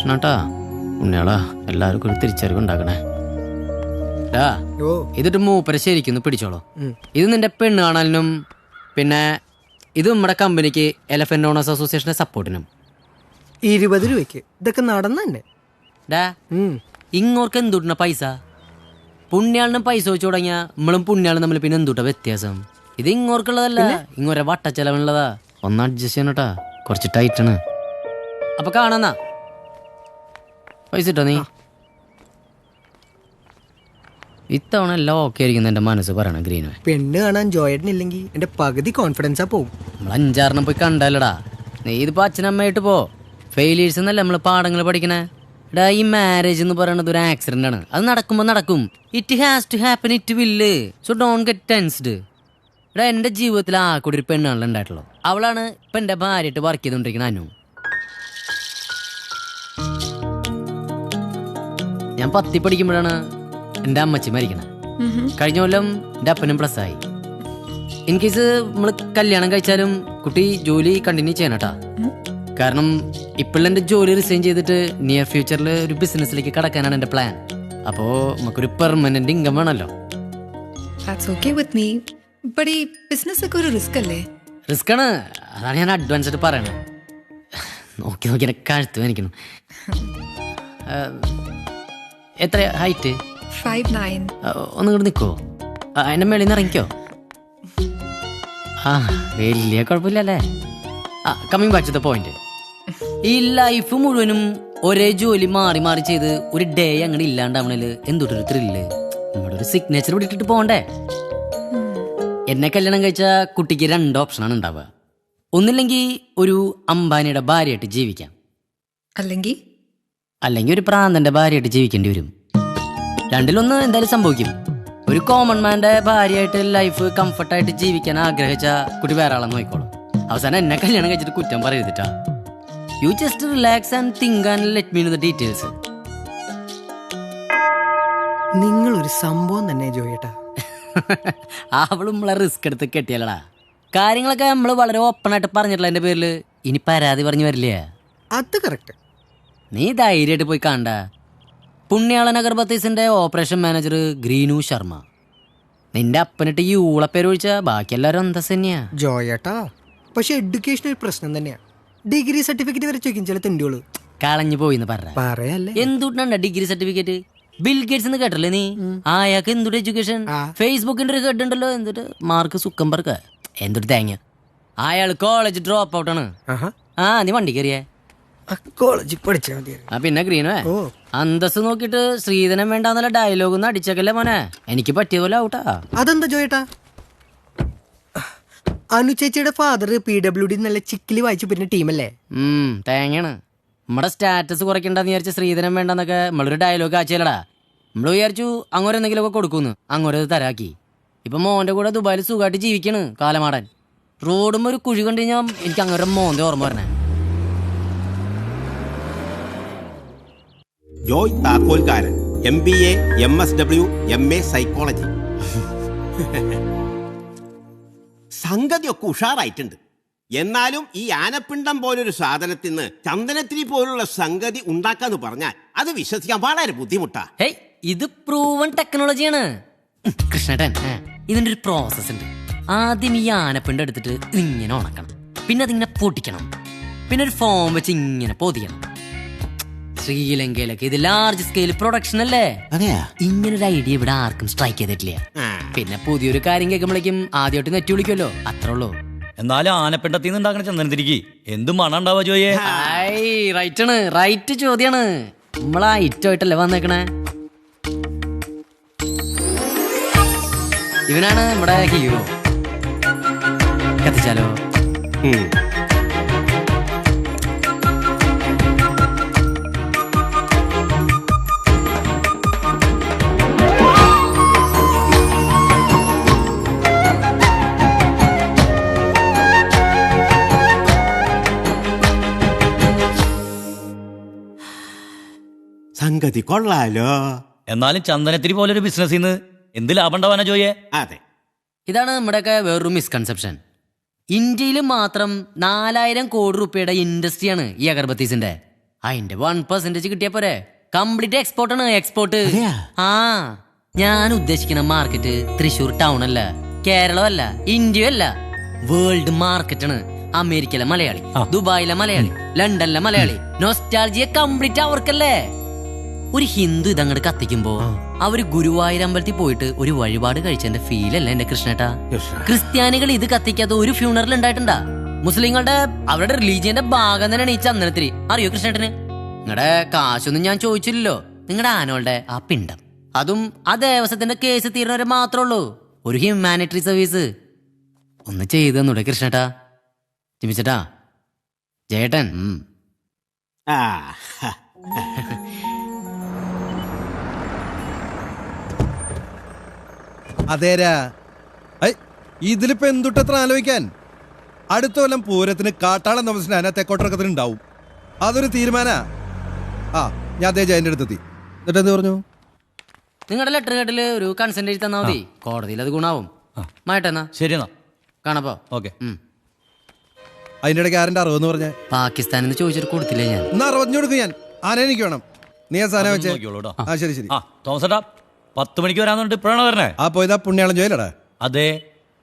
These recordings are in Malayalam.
പ്രശ്നട്ടാ ഉണ്ണിയാളാ, എല്ലാവർക്കും ഒരു തിരിച്ചറിവ് ഉണ്ടാക്കണേ. ഇതിട്ട് മൂപ്പരെ ശരിക്കും പിടിച്ചോളൂ. ഇത് നിന്റെ പെണ്ണ് കാണാനും പിന്നെ ഇത് നമ്മുടെ കമ്പനിക്ക് എലഫന്റ് ഓണേഴ്സ് അസോസിയേഷന്റെ സപ്പോർട്ടിനും. 20 രൂപയ്ക്ക് ഇതൊക്കെ നടന്നെ. ഇങ്ങോർക്ക് എന്തുട്ടണ പൈസ? പുണ്യാളിനും പൈസ വെച്ച് തുടങ്ങിയ നമ്മളും പുണ്യാളും തമ്മിൽ പിന്നെ എന്തുട്ട വ്യത്യാസം? ഇത് ഇങ്ങോർക്കുള്ളതല്ല, ഇങ്ങോരെ വട്ടച്ചെലവുള്ളതാ. ഒന്ന് അഡ്ജസ്റ്റ് ചെയ്യണട്ടാ, കുറച്ച് ടൈറ്റാണ്. അപ്പൊ കാണാന്നാ പൈസ ഇട്ടോ നീ. ഇത്തവണ എല്ലാം ഓക്കെ ആയിരിക്കും എന്റെ മനസ്സ് പറയണ ഗ്രീന്. പെണ്ണ് കാണാൻ ജോയേട്ടനില്ലെങ്കിൽ എന്റെ പകുതി കോൺഫിഡൻസാ പോവും. നമ്മൾ 5-6 പോയി കണ്ടല്ലടാ. നീ ഇതിപ്പോ അച്ഛനമ്മയായിട്ട് പോ. ഫെയിലിയേഴ്സ് എന്നല്ല നമ്മള് പാഠങ്ങൾ പഠിക്കണേ. എടാ, ഈ മാരേജ് എന്ന് പറയുന്നത് ഒരു ആക്സിഡന്റ് ആണ്. അത് നടക്കുമ്പോ നടക്കും. It has to happen, it will. So don't get tensed. എടാ, എന്റെ ജീവിതത്തിൽ ആ കൂടി ഒരു പെണ്ണാണല്ലോ ഉണ്ടായിട്ടുള്ളൂ. അവളാണ് ഇപ്പൊ എന്റെ ഭാര്യയായിട്ട് വർക്ക് ചെയ്തോണ്ടിരിക്കുന്ന അനു. ഞാൻ 10 പഠിക്കുമ്പോഴാണ് എൻ്റെ അമ്മച്ചി മരിക്കണേ. കഴിഞ്ഞ കൊല്ലം എൻ്റെ അപ്പനും പ്ലസ് ആയി. ഇൻ കേസ് നമ്മള് കല്യാണം കഴിച്ചാലും കുട്ടി ജോലി കണ്ടിന്യൂ ചെയ്യണട്ടാ. കാരണം ഇപ്പോഴും എൻ്റെ ജോലി റിസൈൻ ചെയ്തിട്ട് നിയർ ഫ്യൂച്ചറിൽ ഒരു ബിസിനസ്സിലേക്ക് കടക്കാനാണ് എൻ്റെ പ്ലാൻ. അപ്പോ നമുക്കൊരു പെർമനന്റ് ഇൻകം വേണമല്ലോ. റിസ്ക് ആണ്, അതാണ് ഞാൻ അഡ്വാൻസ് ആയിട്ട് പറയണത്. നോക്കി നോക്കി എന്നെ കഴുത്ത് വേനിക്കണം. എത്ര ഹൈറ്റ്? 5'9". ഒന്നും കൂടെ നിൽക്കോ? അതിൻ്റെ മേളിൽ നിന്ന് ഇറങ്ങിക്കോ. ആ, വലിയ കുഴപ്പമില്ലല്ലേ. Coming back to the point. ഈ ലൈഫ് മുഴുവനും ഒരേ ജോലി മാറി മാറി ചെയ്ത് ഒരു ഡേ അങ്ങനെ ഇല്ലാണ്ടാവണേല് എന്തൊരു ത്രില്ല്. നമ്മുടെ ഒരു സിഗ്നേച്ചർ പിടിച്ചിട്ട് പോകണ്ടേ? എന്നെ കല്യാണം കഴിച്ച കുട്ടിക്ക് 2 ഓപ്ഷനാണ് ഉണ്ടാവുക. ഒന്നില്ലെങ്കിൽ ഒരു അംബാനിയുടെ ഭാര്യയായിട്ട് ജീവിക്കാം, അല്ലെങ്കിൽ ഒരു പ്രാന്തന്റെ ഭാര്യയായിട്ട് ജീവിക്കേണ്ടി വരും. രണ്ടിലൊന്ന് എന്തായാലും സംഭവിക്കും. ഒരു കോമൺ മാന്റെ ഭാര്യയായിട്ട് ലൈഫ് കംഫർട്ടായിട്ട് ജീവിക്കാൻ ആഗ്രഹിച്ച കുട്ടി വേറെ ആളെന്ന് നോക്കിക്കോളും. അവസാനം എന്നെ കല്യാണം കഴിച്ചിട്ട് കുറ്റം പറയരുതിട്ടാ. You just relax and think and let me know the details. നിങ്ങളൊരു സംഭവം തന്നെ ജോയേട്ടാ. അവളും നമ്മളെ റിസ്ക് എടുത്ത് കെട്ടിയല്ലടാ. കാര്യങ്ങളൊക്കെ നമ്മൾ വളരെ ഓപ്പൺ ആയിട്ട് പറഞ്ഞിട്ടുള്ള എൻ്റെ പേരിൽ ഇനി പരാതി പറഞ്ഞു വരില്ലേ? അത് കറക്റ്റ്. നീ ധൈര്യമായിട്ട് പോയി കണ്ട. Punyalan അഗർബത്തീസിന്റെ operation manager ഗ്രീനു Sharma. നിന്റെ അപ്പനിട്ട് ഈ ഊളപ്പേര് ഒഴിച്ച ബാക്കി എല്ലാവരും അന്തസ് തന്നെയാ. ജോയേട്ടാ, പക്ഷെ എഡ്യൂക്കേഷൻ ഒരു പ്രശ്നം തന്നെയാ. ഡിഗ്രി സർട്ടിഫിക്കറ്റ് വരെ ചോദിക്കും ചില തെണ്ടികള്. കളഞ്ഞു പോയിന്ന് പറയല്ലേ. എന്തുട്ടാ ഡിഗ്രി സർട്ടിഫിക്കറ്റ്? ബിൽ ഗേറ്റ്സ് എന്ന് കേട്ടല്ലേ നീ? അയാൾക്ക് എന്തുട്ട് എഡ്യൂക്കേഷൻ? ഫേസ്ബുക്കിന്റെ ഒരു ഹെഡ് ഉണ്ടല്ലോ, എന്തുട്ട് മാർക്ക് സുക്കംബർഗ്, എന്തൊരു തേങ്ങ. അയാൾ കോളേജ് ഡ്രോപ്പ് ഔട്ടാണ്. നീ വണ്ടി കയറിയേ? കോളേജിൽ പഠിച്ചാ മതി. പിന്നെ ഗ്രീനോ അന്തസ് നോക്കിട്ട് ശ്രീധനം വേണ്ടെന്നുള്ള ഡയലോഗ് ഒന്നും അടിച്ചേക്കല്ലേ മോനെ. എനിക്ക് പറ്റിയ പോലെ ഔട്ടാ. അതെന്താ ജോയേട്ടാ? അനു ചേച്ചിയുടെ ഫാദർ PWD നല്ല ചിക്കിലി വായിച്ചു പിന്നെ ടീമല്ലേ? തേങ്ങയാണ്. നമ്മുടെ സ്റ്റാറ്റസ് കുറയ്ക്കണ്ടെന്ന് വിചാരിച്ച ശ്രീധനം വേണ്ടെന്നൊക്കെ നമ്മളൊരു ഡയലോഗ് ആച്ചല്ലടാ. നമ്മൾ വിചാരിച്ചു അങ്ങോട്ട് എന്തെങ്കിലുമൊക്കെ കൊടുക്കുന്നു, അങ്ങോട്ട് തരാക്കി. ഇപ്പൊ മോന്റെ കൂടെ ദുബായിൽ സുഖമായിട്ട് ജീവിക്കണ് കാലമാടൻ. റോഡും ഒരു കുഴി കണ്ടു കഴിഞ്ഞാൽ എനിക്ക് അങ്ങോട്ട് മോന്റെ ഓർമ്മ പറഞ്ഞേ. Joy Thakkolkaran, MBA, MSW, MA psychology. സംഗതിയൊക്കെ ഉഷാറായിട്ടുണ്ട്. എന്നാലും ഈ ആനപ്പിണ്ടം പോലൊരു സാധനത്തിൽ നിന്ന് ചന്ദനത്തിരി പോലുള്ള സംഗതി ഉണ്ടാക്കാന്ന് പറഞ്ഞാൽ അത് വിശ്വസിക്കാൻ വളരെ ബുദ്ധിമുട്ടാ. ഇത് പ്രൂവൺ ടെക്നോളജിയാണ് കൃഷ്ണേട്ടൻ. ഇതിന്റെ ഒരു പ്രോസസ് ഉണ്ട്. ആദ്യം ഈ ആനപ്പിണ്ടം എടുത്തിട്ട് ഇങ്ങനെ ഉണക്കണം, പിന്നെ അതിങ്ങനെ പൊട്ടിക്കണം, പിന്നെ ഒരു ഫോം വെച്ച് ഇങ്ങനെ പൊതിയണം. ശ്രീലങ്കയിലൊക്കെ ഇത് ലാർജ് സ്കെയിൽ പ്രൊഡക്ഷൻ അല്ലേ? ഇങ്ങനൊരു ഐഡിയ ഇവിടെ ആർക്കും സ്ട്രൈക്ക് ചെയ്തിട്ടില്ല. പിന്നെ പുതിയൊരു കാര്യം കേൾക്കുമ്പോഴേക്കും ആദ്യമായിട്ട് നെറ്റ് വിളിക്കുമല്ലോ, അത്രേ ഉള്ളൂ. എന്നാലും ആനപ്പിണ്ടത്തിൽ നിന്ന് ഉണ്ടാക്കണ ചന്ദനത്തിരിക്ക് എന്ത് മണം ഉണ്ടാവാ ജോയെ? റൈറ്റ് ആണ്, റൈറ്റ് ചോദ്യാണ്. നമ്മളാ ഐറ്റമായിട്ടല്ലേ വന്നേക്കണേ. ഇവനാണ് നമ്മുടെ ഹീറോ. കത്തിച്ചാലോ? സംഗതി കൊള്ളാലോ. എന്നാലും ചന്ദനത്തിരി പോലൊരു ബിസിനസ്സിൽ നിന്ന് എന്ത് ലാഭം ഉണ്ടാവാനാ ജോയെ? അതെ, ഇതാണ് നമ്മുടെയൊക്കെ വേറൊരു മിസ്കൺസെപ്ഷൻ. ഇന്ത്യയിൽ മാത്രം 4000 കോടി രൂപയുടെ ഇൻഡസ്ട്രിയാണ് ഈ അഗർബത്തീസിന്റെ. അതിന്റെ 1% കിട്ടിയ പോരെ. കംപ്ലീറ്റ് എക്സ്പോർട്ടാണ്, എക്സ്പോർട്ട്. ആ ഞാൻ ഉദ്ദേശിക്കുന്ന മാർക്കറ്റ് തൃശ്ശൂർ ടൗൺ അല്ല, കേരളമല്ല, ഇന്ത്യയല്ല, വേൾഡ് മാർക്കറ്റാണ്. അമേരിക്കയിലെ മലയാളി, ദുബായിലെ മലയാളി, ലണ്ടനിലെ മലയാളി, നൊസ്റ്റാൾജിയ കംപ്ലീറ്റ് അവർക്കല്ലേ. ഒരു ഹിന്ദു ഇതങ്ങോട്ട് കത്തിക്കുമ്പോ അവര് ഗുരുവായൂർ അമ്പലത്തിൽ പോയിട്ട് ഒരു വഴിപാട് കഴിച്ചതിന്റെ ഫീലല്ല എന്റെ കൃഷ്ണേട്ടാ. ക്രിസ്ത്യാനികൾ ഇത് കത്തിക്കാത്ത ഒരു ഫ്യൂണറൽ ഉണ്ടായിട്ടുണ്ടാ? മുസ്ലിങ്ങളുടെ അവരുടെ റിലീജിയന്റെ ഭാഗം തന്നെയാണ് ഈ ചന്ദനത്തിരി. അറിയോ കൃഷ്ണേട്ടന്? നിങ്ങളുടെ കാശൊന്നും ഞാൻ ചോദിച്ചില്ലല്ലോ. നിങ്ങളുടെ ആനോളുടെ ആ പിണ്ടം, അതും ആ ദേവസ്വത്തിന്റെ കേസ് തീർന്നവരെ മാത്രമേ ഉള്ളൂ. ഒരു ഹ്യൂമാനിറ്ററി സർവീസ് ഒന്ന് ചെയ്തു തന്നൂടെ കൃഷ്ണേട്ടാ? ചിമിച്ചേട്ടാ, ജയേട്ടൻ. ആ അതേരാ, ഇതിലിപ്പോ എന്തുട്ടത്ര ആലോചിക്കാൻ? അടുത്ത കൊല്ലം പൂരത്തിന് കാട്ടാളൻ താമസിന് തെക്കോട്ടിറക്കത്തിന് ഉണ്ടാവും. അതൊരു തീരുമാന. ആ ഞാൻ അതേ ജയന്റെ അടുത്തെത്തി. എന്നിട്ട് എന്ത് പറഞ്ഞു? നിങ്ങളുടെ ലെറ്റർ കേട്ടില് ഒരു കൺസെന്റ് എഴുതി തന്നാ മതി, കോടതിയിൽ അത് ഗുണാവും. മായിട്ടെന്നാ ശരി എന്നാ കാണപ്പോ. ഓക്കെ. അതിന്റെ ഇടയ്ക്ക് ആരൻ്റെ 60 പറഞ്ഞേ? പാകിസ്ഥാനിൽ നിന്ന് ചോദിച്ചിട്ട് കൊടുത്തില്ലേ ഞാൻ? എന്നാ 60 കൊടുക്കും ഞാൻ. ആന എനിക്ക് വേണം. നീ ആ സാധനം വെച്ചേ. നോക്കിയോളൂ കേട്ടോ. ആ ശരി ശരി. ആ തോമസ് ഏട്ടാ, 10 മണിക്ക് വരാന്നുണ്ട്. ഇപ്പോഴാണ് വരണേ? ആ പോയതാ പുണ്യാളം ജോയിലടാ. അതെ,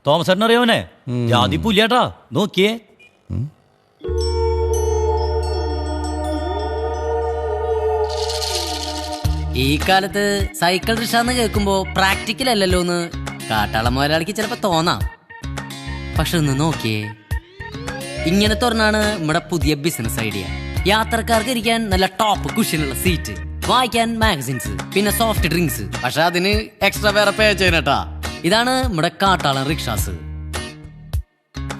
തോമസ് ഏട്ടൻ അറിയാവനെ? ജാതി പുല്ലേട്ടാ, നോക്കിയേ. ഈ കാലത്ത് സൈക്കിൾ റിക്ഷാന്ന് കേൾക്കുമ്പോ പ്രാക്ടിക്കൽ അല്ലല്ലോ എന്ന് കാട്ടാള മുതലാളിക്ക് ചിലപ്പോ തോന്നാം. പക്ഷെ ഒന്ന് നോക്കിയേ, ഇങ്ങനത്തെ ഒരെണ്ണാണ് നമ്മുടെ പുതിയ ബിസിനസ് ഐഡിയ. യാത്രക്കാർക്ക് ഇരിക്കാൻ നല്ല ടോപ്പ് കുഷ്യനുള്ള സീറ്റ്, വായിക്കാൻ മാഗസിൻസ്, പിന്നെ സോഫ്റ്റ് ഡ്രിങ്ക്സ്. പക്ഷെ അതിന് എക്സ്ട്രാ വേറെ പേ ചെയ്യണട്ടാ. ഇതാണ് നമ്മുടെ കാട്ടാളൻ റിക്ഷാസ്.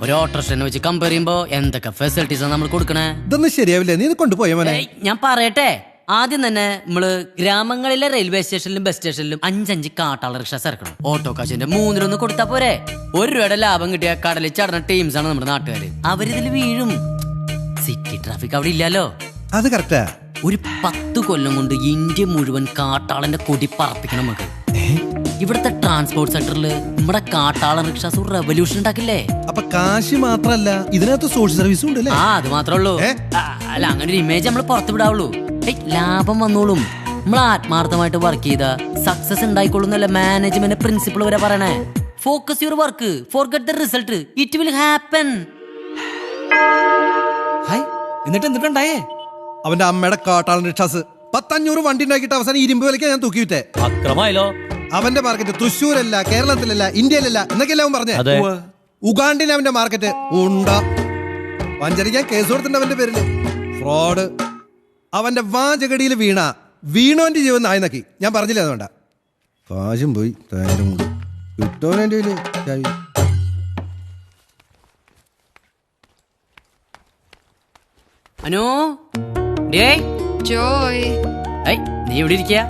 ഒരു ഓട്ടോറിക്ഷനെ വെച്ച് കമ്പയർ ചെയ്യുമ്പോ എന്തൊക്കെ ഫെസിലിറ്റീസാണ് നമ്മൾ കൊടുക്കണേ. ഇതൊന്നും ശരിയാവില്ലേ? നീ ഇത് കൊണ്ടുപോയ മോനെ. ഞാൻ പറയട്ടെ, ആദ്യം തന്നെ നമ്മള് ഗ്രാമങ്ങളിലെ റെയിൽവേ സ്റ്റേഷനിലും ബസ് സ്റ്റേഷനിലും 5 കാട്ടാള റിക്ഷാസ് ഇറക്കണം. ഓട്ടോ കാശിന്റെ 3 കൊടുത്താ പോരെ. 1 രൂപയുടെ ലാഭം കിട്ടിയ കടലിൽ ചടന്ന ടീംസ് ആണ് നമ്മുടെ നാട്ടുകാര്. അവരിതിൽ വീഴും. സിറ്റി ട്രാഫിക് അവിടെ ഇല്ലല്ലോ. അത് കറക്റ്റാ. ഒരു 10 കൊല്ലം കൊണ്ട് ഇന്ത്യ മുഴുവൻ കാട്ടാളന്റെ കൊടി പറപ്പിക്കണം നമുക്ക്. ഇവിടുത്തെ ട്രാൻസ്പോർട്ട് സെക്ടറിൽ നമ്മുടെ കാട്ടാളൻ റിക്ഷാസ് ഒരു റെവല്യൂഷൻ ഉണ്ടാക്കില്ലേ? അപ്പൊ കാശ് മാത്രല്ല, ഇതിനകത്ത് സോഷ്യൽ സർവീസും ഉണ്ട്. ആ അത് മാത്രമേ ഉള്ളൂ. അല്ല, അങ്ങനെ ഒരു ഇമേജ് നമ്മൾ പുറത്തു വിടാവുള്ളൂ. ലാഭം വന്നോളും. നമ്മൾ ആത്മാർത്ഥമായിട്ട് വർക്ക് ചെയ്ത സക്സസ് ഉണ്ടായിക്കൊള്ളുന്നല്ല മാനേജ്മെന്റ് പ്രിൻസിപ്പിൾ വരെ പറയണേ. Focus your work, forget the result, it will happen. എന്നിട്ട് എന്തിട്ടുണ്ടായേ? അവന്റെ അമ്മയുടെ കാട്ടാളൻ റിക്ഷാസ് 500 വണ്ടി ഉണ്ടാക്കിയിട്ട് അവസാനം 20 വിലക്ക് ഞാൻ തൂക്കി വിറ്റേ. അക്രമായല്ലോ. അവന്റെ മാർക്കറ്റ് തൃശ്ശൂരല്ല, കേരളത്തിലല്ല, ഇന്ത്യയിലല്ല എന്നൊക്കെയല്ല അവൻ പറഞ്ഞേ. അതെ. ഉഗാണ്ടിന് അവന്റെ മാർക്കറ്റ് ഉണ്ടാ. വഞ്ചരിക്കാൻ കേസ് കൊടുത്തിട്ടുണ്ട് അവന്റെ പേരില്. ഫ്രോഡ്. അവന്റെ വാചകടിയിൽ വീണോന്റെ ജീവൻ നായി നക്കി. ഞാൻ പറഞ്ഞില്ല അതുകൊണ്ട. കാശും പോയി, തേരും കൂടി കിട്ടോനെ. അനു, ഡേയ് ജോയ്, നീ ഇവിടെ ഇരിക്കുക.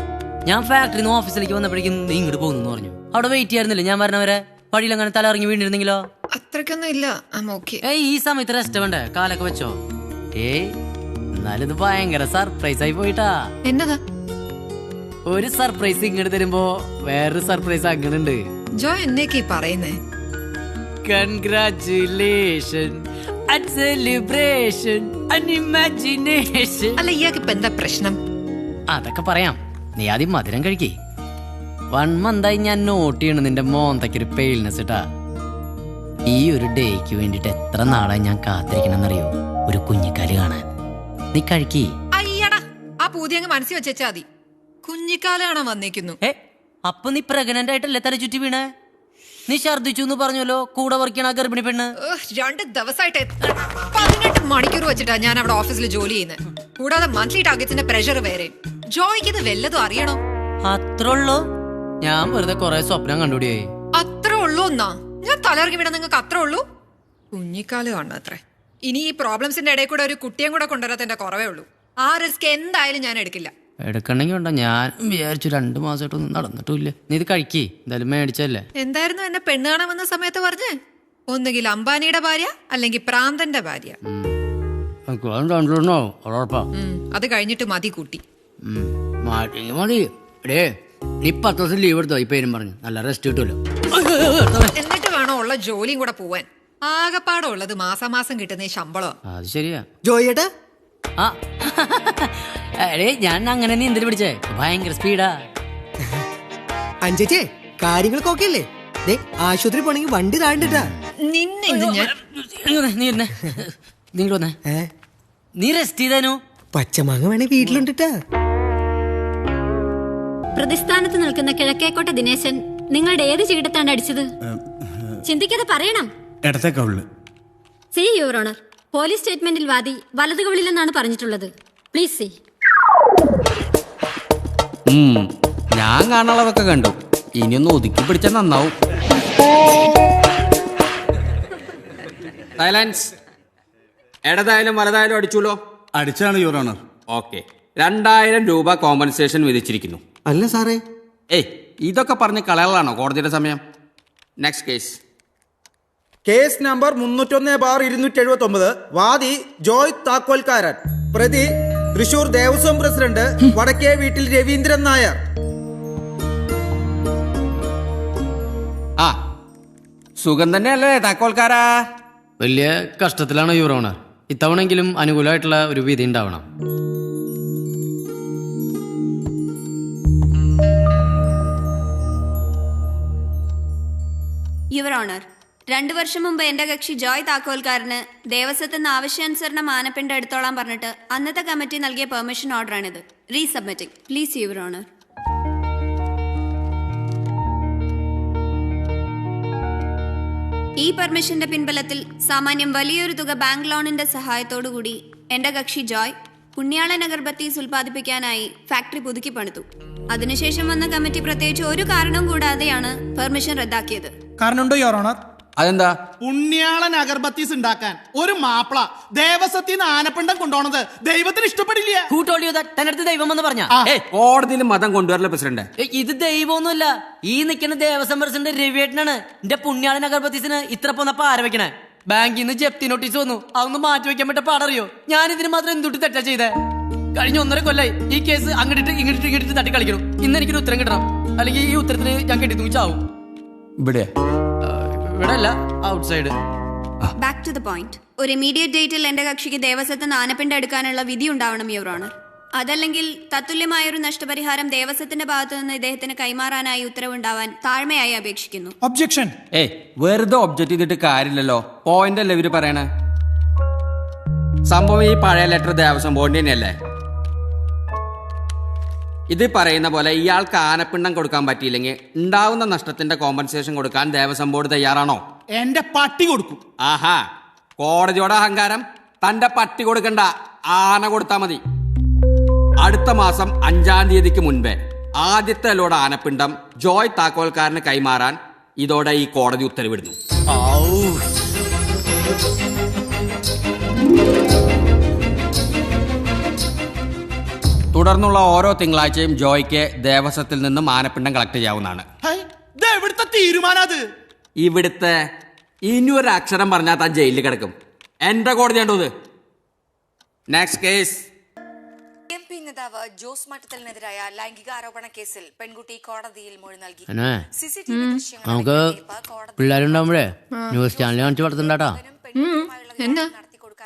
ഞാൻ ഫാക്ടറിന്ന് ഓഫീസിലേക്ക് വന്നപ്പോഴേക്കും നീ ഇങ്ങോട്ട് പോകുന്നു പറഞ്ഞു. അവിടെ വെയിറ്റ് ചെയ്യാറുന്നില്ല ഞാൻ പറഞ്ഞവരെ? വഴിയിലങ്ങനെ തല ഇറങ്ങി വീണിരുന്നെങ്കിലോ? അത്രക്കൊന്നും ഇല്ല. ഈ സമയത്ത് റെസ്റ്റ് വേണ്ടേ? കാലൊക്കെ വെച്ചോ? എന്നാലും ഇത് ഭയങ്കര സർപ്രൈസ് ആയി പോയിട്ടാ. എന്നതാ? ഒരു സർപ്രൈസ് ഇങ്ങോട്ട് തരുമ്പോ വേറൊരു സർപ്രൈസ് അങ്ങനുണ്ട്. ജോയ് എന്നേക്ക് പറയുന്നേ? Congratulation, celebration, imagination. അല്ല, ഇയാൾക്ക് ഇപ്പൊ എന്താ പ്രശ്നം? അതൊക്കെ പറയാം, നീ ആദ്യം മധുരം കഴിക്കേ. 1 മന്തായി ഞാൻ നോട്ട് ചെയ്യണ നിന്റെ മോന്തയ്ക്കൊരു പെയിൽനെസ് ഇട്ടാ. ഈ ഒരു ഡേക്ക് വേണ്ടിട്ട് എത്ര നാളായി ഞാൻ കാത്തിരിക്കണമെന്നറിയോ? ഒരു കുഞ്ഞിക്കാല് കാണാൻ. നീ കഴിക്കേ. അയ്യടാ, ആ പൂതി അങ്ങ് മനസ്സിൽ വെച്ചാ മതി. കുഞ്ഞിക്കാല കാണാൻ വന്നേക്കുന്നു. അപ്പൊ നീ പ്രഗ്നന്റ് ആയിട്ടല്ലേ തല ചുറ്റി വീണേ? നീ ഛർദിച്ചു എന്ന് പറഞ്ഞല്ലോ കൂടെ വർക്കണ ഗർഭിണി പെണ്ണ്. 2 ദിവസമായിട്ട് 18 മണിക്കൂർ വെച്ചിട്ടാ ഞാൻ അവിടെ ഓഫീസിൽ ജോലി ചെയ്യുന്നത്. കൂടാതെ മന്ത്ലി ടാർഗറ്റ്സിന്റെ പ്രഷർ വേറെ. ജോയ്ക്ക് ഇത് വല്ലതും അറിയണോ? അത്ര ഉള്ളൂ? ഞാൻ വെറുതെ കൊറേ സ്വപ്നം കണ്ടുപിടിയായി. അത്ര ഉള്ളൂ എന്നാ? ഞാൻ തലയിറങ്ങി വിടാൻ നിങ്ങൾക്ക് അത്ര ഉള്ളൂ? കുഞ്ഞിക്കാല് കാണണം അത്രേ. ഇനി ഈ പ്രോബ്ലംസിന്റെ ഇടയിൽ കൂടെ ഒരു കുട്ടിയും കൂടെ കൊണ്ടുവരാത്തതിന്റെ കുറവേ ഉള്ളൂ. ആ റിസ്ക് എന്തായാലും ഞാൻ എടുക്കില്ല. എടുക്കണമെങ്കിൽ ഉണ്ടോ? ഞാൻ വിചാരിച്ചു 2 മാസമായിട്ടൊന്നും നടന്നിട്ടില്ല. നീ ഇത് കഴിക്കേ, എന്തായാലും മേടിച്ചല്ലേ. എന്തായിരുന്നു എന്നെ പെണ്ണ് കാണാൻ വന്ന സമയത്ത് പറഞ്ഞേ? ഒന്നുകിൽ അംബാനിയുടെ ഭാര്യ അല്ലെങ്കിൽ പ്രാന്തന്റെ ഭാര്യ. അത് കഴിഞ്ഞിട്ട് മതി കൂട്ടി. മതി. നീ 10 ദിവസം ലീവ് എടുത്തോ ഈ പേരും പറഞ്ഞു. നല്ല റെസ്റ്റ് കിട്ടുമല്ലോ. എന്നിട്ട് വേണോ ഉള്ള ജോലിയും കൂടെ പോവാൻ. ആകെപ്പാടെ ഉള്ളത് മാസാമാസം കിട്ടുന്ന ശമ്പളം. അത് ശരിയാ. ജോയേട്ടാ, ആ എടേ ഞാൻ അങ്ങനെ നീന്തൽ പിടിച്ചേ ഭയങ്കര സ്പീഡാ. അഞ്ചേ കാര്യങ്ങളൊക്കെ ഓക്കെ അല്ലേ? ദേ ആശുപത്രി പോണെങ്കിൽ വണ്ടി താണ്ടിട്ടാ. നിന്നെ ഇന്ന് ഞാൻ നീ ഇരുന്നേ. നിങ്ങൾ വന്നേ. നീ റെസ്റ്റ് ചെയ്തേനു. പച്ചമാങ്ങ വേണേ വീട്ടിലുണ്ടിട്ടാ. പ്രതിസ്ഥാനത്ത് നിൽക്കുന്ന കിഴക്കേക്കോട്ട ദിനേശൻ നിങ്ങളുടെ ഏത് ചീടത്താണ് അടിച്ചത്? ചിന്തിക്കാതെ പറയണം. സീ യുവർ ഓണർ, പോലീസ് സ്റ്റേറ്റ്മെന്റിൽ വാദി വലതുകവിളിലെന്നാണ് പറഞ്ഞിട്ടുള്ളത്. Please see. ഞാൻ കാണാനുള്ളതൊക്കെ കണ്ടു. ഇനിയൊന്ന് ഒതുക്കി പിടിച്ചാൽ നന്നാവും. സൈലൻസ്. ഇടതായാലും വലതായാലും അടിച്ചുല്ലോ. അടിച്ചാണ് യുവർ ഓണർ. ഓക്കെ, 2000 രൂപ കോമ്പൻസേഷൻ വിധിച്ചിരിക്കുന്നു. അല്ല സാറേ, ഇതൊക്കെ പറഞ്ഞ് കളയാനാണോ കോടതിയുടെ സമയം? Next case. Case number 301/279. വാദി ജോയ് താക്കോൽക്കാരൻ. പ്രതി തൃശൂർ ദേവസ്വം പ്രസിഡന്റ് വടക്കേ വീട്ടിൽ രവീന്ദ്രൻ നായർ. ആ, സുഖം തന്നെയല്ലേ താക്കോൽക്കാരാ? വലിയ കഷ്ടത്തിലാണ് യുവർ ഓണർ. ഇത്തവണെങ്കിലും അനുകൂലമായിട്ടുള്ള ഒരു വിധി ഉണ്ടാവണം. യുവർ ഓണർ, 2 വർഷം മുമ്പ് എന്റെ കക്ഷി ജോയ് താക്കോൽക്കാരന് ദേവസ്വത്തിന് ആവശ്യാനുസരണം ആനപ്പിണ്ടം എടുത്തോളാൻ പറഞ്ഞിട്ട് അന്നത്തെ കമ്മിറ്റി നൽകിയ പെർമിഷൻ ഓർഡറാണിത്. Resubmitting please your honour. ഈ പെർമിഷന്റെ പിൻബലത്തിൽ സാമാന്യം വലിയൊരു തുക ബാങ്ക് ലോണിന്റെ സഹായത്തോടുകൂടി എന്റെ കക്ഷി ജോയ് പുണ്യാളൻ അഗർബത്തീസ് ഉൽപ്പാദിപ്പിക്കാനായി ഫാക്ടറി പുതുക്കി പണിതു. അതിനുശേഷം വന്ന കമ്മിറ്റി പ്രത്യേകിച്ച് ഒരു കാരണവും കൂടാതെയാണ് പെർമിഷൻ റദ്ദാക്കിയത്. കാരണമുണ്ടോ യുവർ ഓണർ? അതെന്താ? പുണ്യാളൻ അഗർബത്തീസ് ഉണ്ടാക്കാൻ ഒരു മാപ്പിള ദേവസ്വത്തിന് ആനപ്പിണ്ടം കൊണ്ടുപോണത് ദൈവത്തിന് ഇഷ്ടപ്പെടില്ല. Who told you that? തന്നടുത്ത് ദൈവം എന്ന് പറഞ്ഞ കോടതിയിൽ മതം കൊണ്ടുവരല പ്രസിഡന്റ്. ഇത് ദൈവമൊന്നുമല്ല. ഈ നിൽക്കുന്ന ദേവസ്വം പ്രസിഡന്റ് രവിയേട്ടനാണ്. എന്റെ പുണ്യാളൻ അഗർബത്തീസിന് ഇത്ര പോന്നപ്പോ ആര വെക്കണേ? ബാങ്കിൽ നിന്ന് ജപ്തി നോട്ടീസ് വന്നു. അതൊന്ന് മാറ്റി വെക്കാൻ പറ്റ പാടറിയോ? ഞാൻ ഇതിന് മാത്രം എന്തുട്ടി തെറ്റാ ചെയ്തേ? കഴിഞ്ഞ 1.5 കൊല്ലായി ഈ കേസ് അങ്ങോട്ട് ഇങ്ങോട്ട് തട്ടി കളിക്കണം. ഇന്ന് എനിക്കൊരു ഉത്തരം കിട്ടണം, അല്ലെങ്കിൽ ഈ ഉത്തരത്തിന് ഞാൻ കെട്ടി തൂച്ചാവും. ഇവിടെ ഇവിടെ അല്ല, outside. Back to the point. ഒരു ഇമീഡിയറ്റ് ഡേറ്റിൽ എന്റെ കക്ഷിക്ക് ദേവസ്വത്തിന് ആനപ്പിണ്ടം എടുക്കാനുള്ള വിധി ഉണ്ടാവണം യുവർ ഓണർ. അതല്ലെങ്കിൽ തത്തുല്യമായൊരു നഷ്ടപരിഹാരം ദേവസ്വത്തിന്റെ ഭാഗത്തു നിന്ന് ഇദ്ദേഹത്തിന് കൈമാറാനായി ഉത്തരവുണ്ടാവാൻ താഴ്മയായി അപേക്ഷിക്കുന്നു. ഒബ്ജെക്ഷൻ. വെറുതെ ഒബ്ജക്റ്റ് ചെയ്തിട്ട് കാര്യമില്ലല്ലോ. പോയിന്റ് അല്ലേ ഇവര് പറയണേ? സംഭവം ഈ പഴയ ലെറ്റർ ദേവസ്വം ബോർഡിന്റെ തന്നെയല്ലേ? ഇത് പറയുന്ന പോലെ ഇയാൾക്ക് ആനപ്പിണ്ടം കൊടുക്കാൻ പറ്റിയില്ലെങ്കിൽ ഉണ്ടാവുന്ന നഷ്ടത്തിന്റെ കോമ്പൻസേഷൻ കൊടുക്കാൻ ദേവസ്വം ബോർഡ് തയ്യാറാണോ? എന്റെ പട്ടി കൊടുക്കും. ആഹാ, കോടതിയോടെ അഹങ്കാരം. തന്റെ പട്ടി കൊടുക്കണ്ട, ആന കൊടുത്താ മതി. അടുത്ത മാസം 5-ാം തീയതിക്ക് മുൻപേ ആദ്യത്തെ ലോഡ് ആനപ്പിണ്ടം ജോയ് താക്കോൽക്കാരന് കൈമാറാൻ ഇതോടെ ഈ കോടതി ഉത്തരവിടുന്നു. തുടർന്നുള്ള ഓരോ തിങ്കളാഴ്ചയും ജോയ്ക്ക് ദേവസ്വത്തിൽ നിന്നും ആനപ്പിണ്ടം കളക്ട് ചെയ്യാവുന്നതാണ്. ഇവിടുത്തെ തീരുമാനം ഇവിടുത്തെ ഇനിയൊരു അക്ഷരം പറഞ്ഞാൽ താൻ ജയിലിൽ കിടക്കും. എന്റെ കോടതി കണ്ടത്. Next case. MP നേതാവ് ജോസ് മട്ടത്തലിനെതിരായ ലൈംഗിക ആരോപണ കേസിൽ പെൺകുട്ടി കോടതിയിൽ മൊഴി നൽകി. നമുക്ക് പിള്ളേരുണ്ടാവുമ്പോഴേ ന്യൂസ് ചാനൽ കാണിച്ച് വളർത്തുണ്ടാട്ടാ.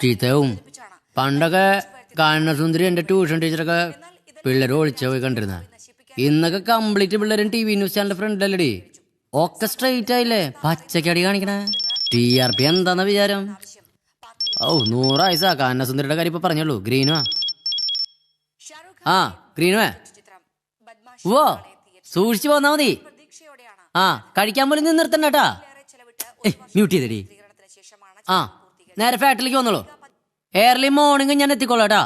ചീത്തവും പണ്ടൊക്കെ കാരണസുന്ദരി എന്റെ ട്യൂഷൻ ടീച്ചറൊക്കെ പിള്ളേർ ഒളിച്ച പോയി കണ്ടിരുന്ന. ഇന്നൊക്കെ കംപ്ലീറ്റ് പിള്ളേരും TV ന്യൂസ് ചാനലിന്റെ ഫ്രണ്ടിലല്ലേ. ഒക്കെ സ്ട്രെയിറ്റ് ആയില്ലേ, പച്ചക്കടി കാണിക്കണേ. TRP എന്താന്ന വിചാരം? 100 വയസ്സാ. കാരണസുന്ദരിയുടെ കാര്യം ഇപ്പൊ പറഞ്ഞോളൂ. ഗ്രീനുവാ. ഗ്രീനുവേ ഓ സൂക്ഷിച്ചു പോന്നാ മതി. കഴിക്കാൻ പോലും നിന്ന് നിർത്തണ്ടേട്ടാ. മ്യൂട്ട് ചെയ്തടി. നേരെ ഫാക്ടറിയിലേക്ക് വന്നോളൂ. ഏർലി മോർണിംഗ് ഞാൻ എത്തിക്കോളാട്ടാ.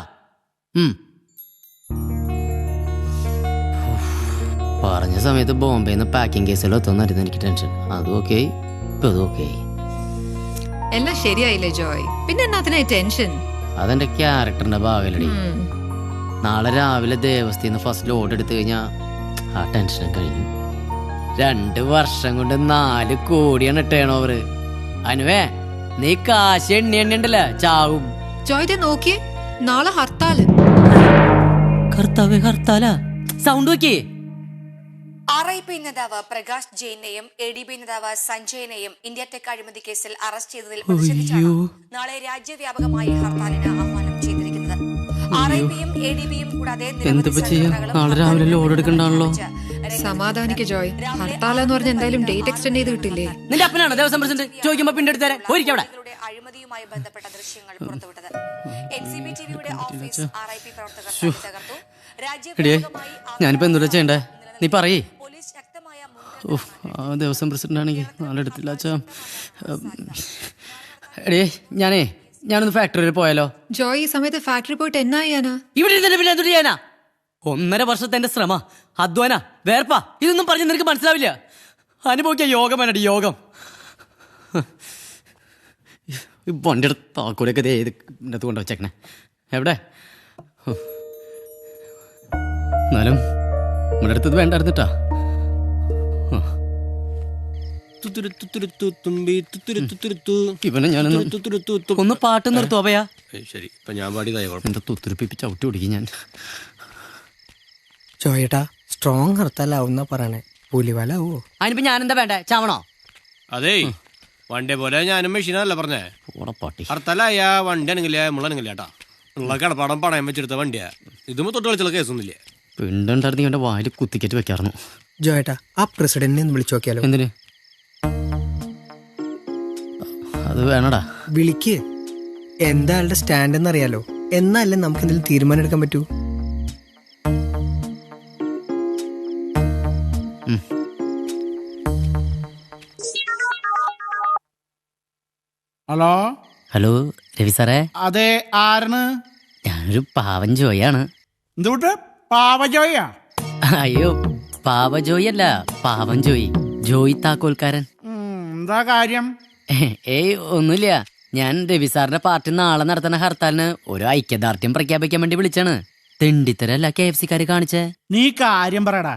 പറഞ്ഞ സമയത്ത് ബോംബെന്ന് പാക്കിംഗ് കേസിൽ എത്തുന്നായിരുന്നു എനിക്ക് ടെൻഷൻ. അതും ഓക്കെ, ഇപ്പൊ അതും ഓക്കെ. എല്ലാം ശരിയായില്ലേ ജോയ്? പിന്നെ എന്നാത്തിനാ ടെൻഷൻ? അതെന്റെ ക്യാരക്ടറിന്റെ ഭാഗമല്ലടി. നാളെ രാവിലെ ദേവസ്ഥയിൽ ഫസ്റ്റ് ലോഡ് എടുത്തു കഴിഞ്ഞാ ആ ടെൻഷനും കഴിഞ്ഞു. 2 വർഷം കൊണ്ട് 4 കോടിയാണ് ടേൺ ഓവർ. അനുവേ നീ കാശ് എണ്ണി ഉണ്ടല്ലേ ചാവും. ജോയ് നോക്കിയേ, നാളെ ഹർത്താല്. ഹർത്താലാ? സൗണ്ട് നോക്കിയേ. RIP നേതാവ് പ്രകാശ് ജെയിനെയും ADB നേതാവ് സഞ്ജയനെയും ഇന്ത്യ ടെക് അഴിമതി കേസിൽ അറസ്റ്റ് ചെയ്തതിൽ പ്രതിഷേധിച്ചാണ് നാളെ രാജ്യവ്യാപകമായി ഹർത്താലിന് ആഹ്വാനം ചെയ്തിരിക്കുന്നത്. RIP-യും ADB-യും കൂടാതെ എന്തിപ്പോ ചെയ്യാം? നാളെ രാവിലെ ലോഡ് എടുക്കണ്ടാണല്ലോ. സമാധാനിക്ക് ജോയ്. ഹർത്താലെന്ന് പറഞ്ഞ എന്തായാലും ഡേറ്റ് എക്സ്റ്റെൻഡ് ചെയ്ത് കിട്ടില്ലേ? നിന്റെ അപ്പനാണ് ദേവസ്വം പ്രസിഡന്റ് ചോദിക്കുമ്പോ പിന്നെ എടുത്തരാ പോയിരിക്കവിടെ. അഴിമതിയുമായി ബന്ധപ്പെട്ട ദൃശ്യങ്ങൾ പുറത്തുവിട്ടത്. NCB-TVയുടെ ഓഫീസ് RIP പ്രവർത്തകർ തകർത്തു. എടിയേ രാജ്യവ്യാപകമായി ഞാനിപ്പോ എന്തുവാ ചെയ്യണ്ടേ? നീ പറയേ. പോലീസ് ശക്തമായ ആ ദേവസ്വം പ്രസിഡന്റ് ആണെങ്കിൽ നാളെ എടുത്തില്ല അച്ഛാ. എടിയേ ഞാനൊന്ന് ഫാക്ടറിയിൽ പോയാലോ? ജോയ് ഈ സമയത്ത് ഫാക്ടറി പോയിട്ട് എന്നാ ചെയ്യാനാ? ഇവിടെ ഇരുന്നിട്ട് പിന്നെ എന്ത് ചെയ്യാനാ? 1.5 വർഷത്തെ എന്റെ ശ്രമ, അധ്വാന, വേർപ്പാ, ഇതൊന്നും പറഞ്ഞ് നിനക്ക് മനസ്സിലാവില്ല. അനുഭവിക്കാൻ യോഗം വേണടി, യോഗം. ഈ വണ്ടിയുടെ താക്കോലൊക്കെ ഇതിനകത്ത് കൊണ്ട് വെച്ചേക്കണേ. എവിടെ? എന്നാലും നമ്മുടെ അടുത്തത് വേണ്ടായിരുന്നിട്ടാ. ഇവനെ ഒന്ന് പാട്ട് നിർത്തും അഭയാ. ശരി, ഇപ്പൊ ഞാൻ പാടിയതായ എന്റെ തുത്തുരിപ്പിച്ച് ചവിട്ടി ഓടിക്കും ഞാൻ. ജോയേട്ടാ സ്ട്രോങ് ഹർത്താലാവുന്ന പറയണേ, പുലിവലാവോ? അതിനിപ്പോ ഞാനെന്താ വേണ്ടേ? ചാവണോ? അതേ വണ്ടിയെ പോലെ ഞാനും മെഷീനല്ല പറഞ്ഞേ. പാട്ടി ഹർത്താലായ വണ്ടി ആണെങ്കിലേ നമ്മളാണെങ്കിലേ ഏട്ടാ ഉള്ള കടപ്പാടം പണയം വെച്ചെടുത്ത വണ്ടിയാ. ഇതുമ്പോ തൊട്ട് കളിച്ചുള്ള കേസൊന്നുമില്ലേ. പിണ്ടുണ്ടായിരുന്നു എന്റെ വായിൽ കുത്തിക്കറ്റ് വെക്കാറുന്നു. ജോയേട്ടാ ആ പ്രസിഡന്റിനെ ഒന്ന് വിളിച്ചു നോക്കിയാലോ? എന്തിന്? അത് വേണടാ. വിളിക്ക്. എന്താ ആളുടെ സ്റ്റാൻഡ് എന്നറിയാലോ. എന്നല്ലേ നമുക്ക് എന്തെങ്കിലും തീരുമാനം എടുക്കാൻ പറ്റൂ. ഹലോ ഹലോ രവി സാറേ. അതെ, ആരാണ്? ഞാനൊരു പാവൻ ജോയാണ്. എന്തുകൊണ്ട് പാവജോയാ? അയ്യോ പാവ ജോയി അല്ല, പാവൻ ജോയി. ജോയി താക്കോൽക്കാരൻ. എന്താ കാര്യം? ഏയ് ഒന്നുമില്ല. ഞാൻ രവി സാറിന്റെ പാർട്ടി നാളെ നടത്തുന്ന ഹർത്താലിന് ഒരു ഐക്യദാർഢ്യം പ്രഖ്യാപിക്കാൻ വേണ്ടി വിളിച്ചാണ്. തെണ്ടിത്തരല്ല KFC കാര് കാണിച്ചേ. നീ കാര്യം പറയടാ.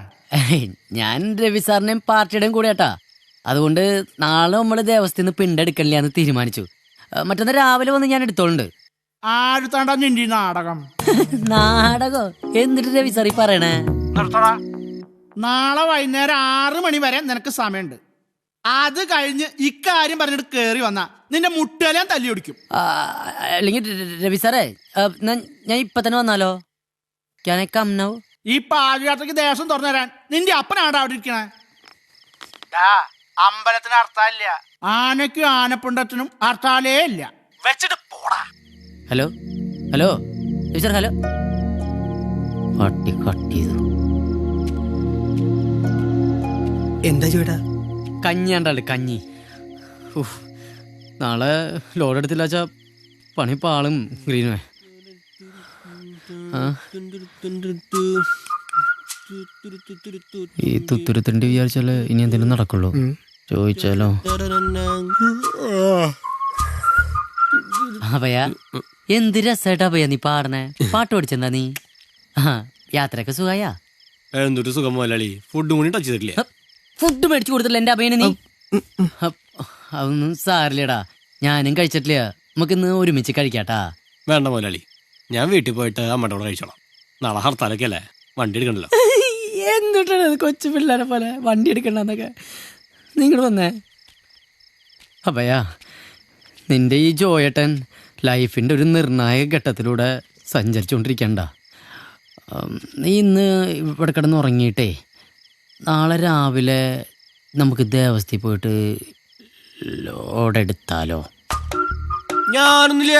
ഞാൻ രവി സാറിന്റെയും പാർട്ടിയുടെയും കൂടെ കേട്ടാ. അതുകൊണ്ട് നാളെ നമ്മള് ദേവസ്ഥയിൽ നിന്ന് പിണ്ടെടുക്കണില്ല എന്ന് തീരുമാനിച്ചു. മറ്റൊന്ന് രാവിലെ വന്ന് ഞാൻ എടുത്തോളുണ്ട്. ആരുത്താണ്ടാ നിന്റെ നാടകം? നാടകോ? എന്നിട്ട് രവി സാർ ഈ പറയണേ? നിർത്തടാ. നാളെ വൈകുന്നേരം 6 മണി വരെ നിനക്ക് സമയമുണ്ട്. അത് കഴിഞ്ഞ് ഇക്കാര്യം പറഞ്ഞിട്ട് കേറി വന്നാ നിന്റെ മുട്ടേലാൻ തല്ലി ഒടിക്കും. അല്ലെങ്കിൽ രവി സാറേ ഞാൻ ഇപ്പൊ തന്നെ വന്നാലോ? ഈ പാദയാത്രക്ക് ദേവസ്വം തുറന്നു തരാൻ നിന്റെ അപ്പനാണ് അവിടെ ഇരിക്കണേ. അമ്പലത്തിന് ഹർത്താലില്ല, ആനയ്ക്കും ആനപ്പിണ്ടത്തിനും ഹർത്താലേ ഇല്ല. വെച്ചിട്ട് പോടാ. Hello hello Ravi sir, hello. പട്ടി കട്ട് ചെയ്തു. എന്താ ചോട്ടാ? കഞ്ഞിയാണ്ടാള് കഞ്ഞി. നാളെ ലോഡ് എടുത്തില്ല വെച്ചാ പണി പാളും ഗ്രീനുവേ. ഈ തുത്തുരുത്തിൻ്റെ വിചാരിച്ചാല് ഇനി എന്തെങ്കിലും നടക്കുള്ളൂ. ചോദിച്ചാലോ? അഭയ എന്ത് രസായിട്ടാ അഭയ നീ പാടണേ. പാട്ട് പഠിച്ചെന്താ നീ? യാത്രയൊക്കെ സുഖായാ? എന്തൊരു സുഖം മുതലാളി. ഫുഡും കൂടി ടച്ച് ചെയ്തിട്ടില്ലേ? ഫുഡ് മേടിച്ചു കൊടുത്തില്ല എന്റെ അഭയന് നീ? അതൊന്നും സാരില്ലടാ, ഞാനും കഴിച്ചിട്ടില്ല. നമുക്കിന്ന് ഒരുമിച്ച് കഴിക്കാട്ടാ. വേണ്ട മുതലാളി, ഞാൻ വീട്ടിൽ പോയിട്ട് അമ്മയുടെ കൂടെ കഴിച്ചോളാം. നാളെ ഹർത്താലൊക്കെ അല്ലേ, വണ്ടി എടുക്കണ്ടല്ലോ. എന്നിട്ടാണ് കൊച്ചു പിള്ളേരെ പോലെ വണ്ടി എടുക്കണ്ടെന്നൊക്കെ. നിങ്ങൾ വന്നേ. അഭയാ, നിന്റെ ഈ ജോയേട്ടൻ ലൈഫിൻ്റെ ഒരു നിർണായക ഘട്ടത്തിലൂടെ സഞ്ചരിച്ചുകൊണ്ടിരിക്കണ്ട. നീ ഇന്ന് ഇവിടെ കിടന്ന് ഉറങ്ങിയിട്ടേ നാളെ രാവിലെ നമുക്ക് ദേവസ്ഥയിൽ പോയിട്ട് ലോഡ് എടുത്താലോ? ഞാനൊന്നുമില്ല,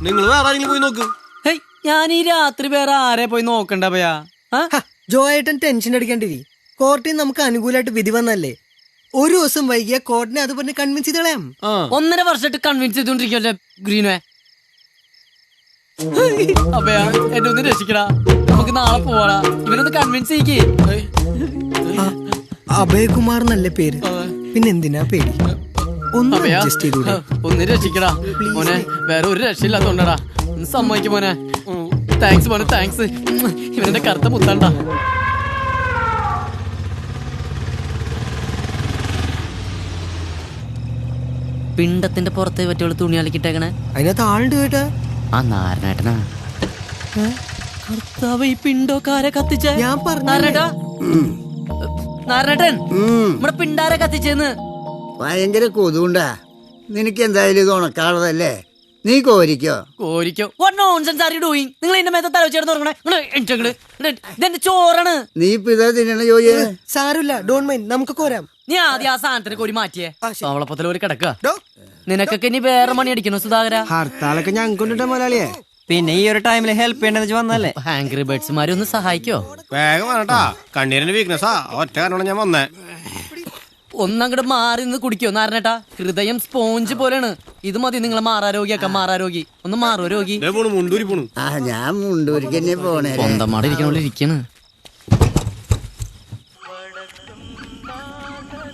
നിങ്ങൾ വേറെ ആരെങ്കിലും പോയി നോക്ക്. ഞാൻ ഈ രാത്രി വേറെ ആരെ പോയി നോക്കണ്ട ഭയാ. ജോയേട്ടൻ ടെൻഷൻ അടിക്കേണ്ടിരി. കോർട്ടിൽ നമുക്ക് അനുകൂലമായിട്ട് വിധി വന്നല്ലേ. ഒരു ദിവസം വൈകിയ കോർട്ടിനെ അത് പറഞ്ഞ് കൺവിൻസ് ചെയ്ത് കളയാം. 1.5 വർഷമായിട്ട് കൺവിൻസ് ചെയ്തോണ്ടിരിക്കല്ലേ ഗ്രീനെ. അഭയാ എന്നെ ഒന്ന് രക്ഷിക്കടാ, നമുക്ക് നാളെ പോവാടാ. ഇവനൊന്ന് കൺവിൻസ് ചെയ്യിക്കേ. അഭയകുമാർ എന്നല്ലേ പേര്, പിന്നെ എന്തിനാ പേടി? ഒന്ന് അഡ്ജസ്റ്റ് ചെയ്തൂടെ? ഒന്ന് രക്ഷിക്കടാ മോനെ, വേറെ ഒരു രക്ഷയില്ലാത്തോണ്ടടാ. ഒന്ന് സമ്മതിക്കും മോനെ. താങ്ക്സ് മോനെ, താങ്ക്സ്. ഇവനെന്റെ കറുത്ത മുത്തണ്ട. പിണ്ടത്തിന്റെ പുറത്തെ പറ്റിയുള്ള തുണി അലക്കിട്ടേക്കണേ. അതിനകത്ത് ആളുണ്ട് കേട്ടാ. ആ നാരനേട്ടനാ. കർത്താവ്, ഈ പിണ്ടോക്കാരെ കത്തിച്ചേ? ഞാൻ പറഞ്ഞു നാരനേട്ടൻ, നമ്മുടെ പിണ്ടാരെ കത്തിച്ചെന്ന്. ഭയങ്കര കൊതുണ്ടാ. നിനക്ക് എന്തായാലും ഇത് ഉണക്കാളതല്ലേ, നീ കോരിക്കോ. കോരിക്കോ? What nonsense are you doing? നിങ്ങൾ എന്റെ മേത്തെ തല വെച്ചേർന്ന് തുടങ്ങണേ. ഇതെന്റെ ചോറാണ്. നീ ഇപ്പൊ ഇതാ തിന്നണ ജോയി. സാരമില്ല, ഡോണ്ട് മൈൻഡ്, നമുക്ക് കോരാം. നീ ആദ്യം ആ സാധനത്തിന് കോരി മാറ്റിയേ. അവളപ്പത്തിൽ ഒരു കിടക്കുക. നിനക്കൊക്കെ ഇനി വേറെ മണി അടിക്കണോ സുധാകര? ഹർത്താലൊക്കെ ഞങ്ങൾക്ക് മുതലാളിയെ. പിന്നെ ഈ ഒരു ടൈമിൽ ഹെൽപ്പ് ചെയ്യണമെന്ന് വന്നല്ലേ. ആംഗ്രി ബേർഡ്സ്മാരെ ഒന്ന് സഹായിക്കോ? വേഗം വേണട്ടാ, കണ്ണീരിന്റെ വീക്ക്നെസ്സാ, ഒറ്റ കാരണം ഞാൻ വന്നേ. ഒന്നങ്ങോട്ട് മാറി നിന്ന് കുടിക്കോ നാരനേട്ടാ? ഹൃദയം സ്പോഞ്ച് പോലെയാണ്. ഇത് മതി നിങ്ങളെ മാറാരോഗിയാക്കാം. മാറാരോഗി ഒന്ന് മാറോ രോഗി. മുണ്ടൂരി പോണു. ആ ഞാൻ മുണ്ടൂരിക്ക് തന്നെ പോണേ. സ്വന്തമാടെ ഇരിക്കണോണ്ട് ഇരിക്കണ്.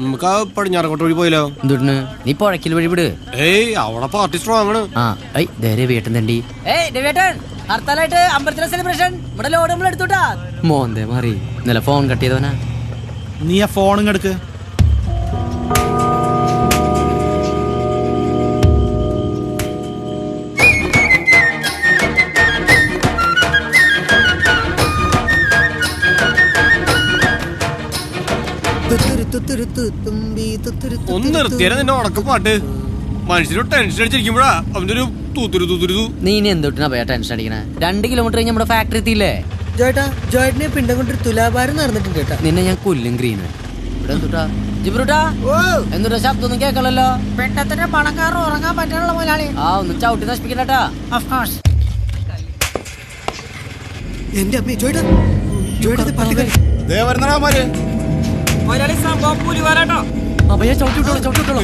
നമുക്ക് ആ പടിഞ്ഞാറക്കോട്ട് വഴി പോയല്ലോ. എന്തുട്ടിന്? നീ പുഴക്കിൽ വഴി വിട്. ഏയ് അവിടെ പാർട്ടി സ്ട്രോങ് ആണ്. ആ രവിയേട്ടൻ തണ്ടി. ഹർത്താലായിട്ട് അമ്പലത്തിലെ സെലിബ്രേഷൻ ഇവിടെ ലോഡ് നമ്മൾ എടുത്തോട്ടാ. മോന്തേ മാറി ഇന്നലെ ഫോൺ കട്ട് ചെയ്തവനാ. നീ ആ ഫോണും എടുക്ക്. ഒന്ന് നിർത്തിയാ നിന്റെ ഉടക്കപ്പാട്ട്. മനുഷ്യനോട് ടെൻഷൻ അടിച്ചിരിക്കുമ്പോഴാ അവന്റെ ഒരു തൂത്തുരു. നീ ഇനി എന്തൊട്ടിനാ പോയാ ടെൻഷൻ അടിക്കണേ? 2 കിലോമീറ്റർ കഴിഞ്ഞ് നമ്മുടെ ഫാക്ടറി എത്തിയില്ലേ? ജോയിട്ടിനെ പിണ്ടം കൊണ്ടൊരു തുലാഭാരം നടന്നിട്ടുണ്ട് കേട്ടാ. നിന്നെ ഞാൻ കൊല്ലും ഗ്രീന്. ഇവിടെ എന്തുട്ടാ ജിബ്രൂട്ടാ? എന്തുട്ടാ ശബ്ദം ഒന്നും കേൾക്കണല്ലോ. പെണ്ണത്തിന്റെ പണക്കാരൻ ഉറങ്ങാൻ പറ്റാനുള്ള മുതലാളി. ആ ഒന്നും ചവിട്ടി നശിപ്പിക്കണ്ടാ. എന്റെ അമ്മേ, ജോയിട്ടാ അഭയ ചവിട്ടി വിട്ടോളൂ.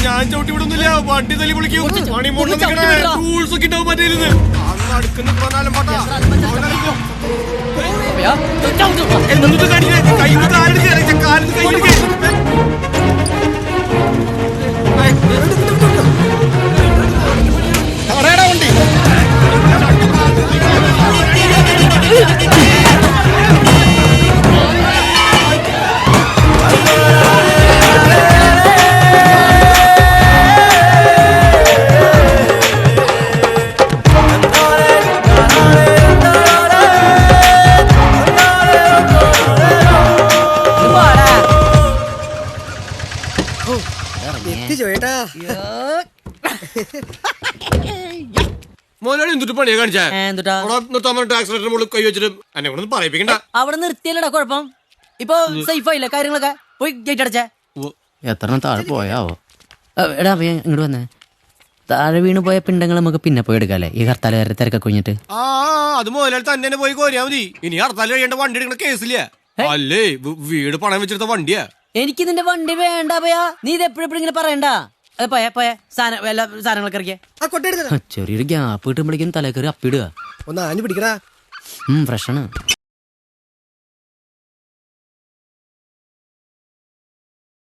ഞാൻ ചവിട്ടി വിടുന്നില്ല, വണ്ടി തല്ലി വിളിക്കും. ടൂൾസ് ഒക്കെ ഉണ്ടാവും മറ്റേ പണിയാ കാണിച്ചാ. കൈ വെച്ചിട്ട് എന്നെ കൂടെ പറയിപ്പിക്കണ്ട. അവിടെ നിർത്തിയല്ലടാ കുഴപ്പം. ഇപ്പൊ സേഫ് ആയില്ലേ കാര്യങ്ങളൊക്കെ? പോയി ഗേറ്റ് അടച്ചേ. എത്ര താഴെ പോയാവോ? എടാ അഭയ ഇങ്ങോട്ട് വന്നേ. താഴെ വീണ് പോയ പിണ്ടങ്ങൾ നമുക്ക് പിന്നെ പോയി എടുക്കാല്ലേ, ഈ ഹർത്താൽ വരെ തിരക്കൊക്കെ കുഞ്ഞിട്ട്. അത് മുതലാളി തന്നെ പോയി കോരിയാ മതി. ഇനി ഹർത്താൽ കഴിയേണ്ട വണ്ടി എടുക്കണ കേസില്ല. അല്ലേ വീട് പണയം വെച്ചെടുത്ത വണ്ടിയാ. എനിക്ക് നിന്റെ വണ്ടി വേണ്ട അഭയ. നീ ഇത് എപ്പോഴും ഇങ്ങനെ പറയണ്ട. പോയ സാധനങ്ങളൊക്കെ ഇറക്കിയ ചെറിയൊരു ഗ്യാപ്പ് കിട്ടുമ്പോഴേക്കും തലക്കറി അപ്പിടുക. ഒന്ന് ആഞ്ഞു പിടിക്കടാ. ഫ്രഷാണ്.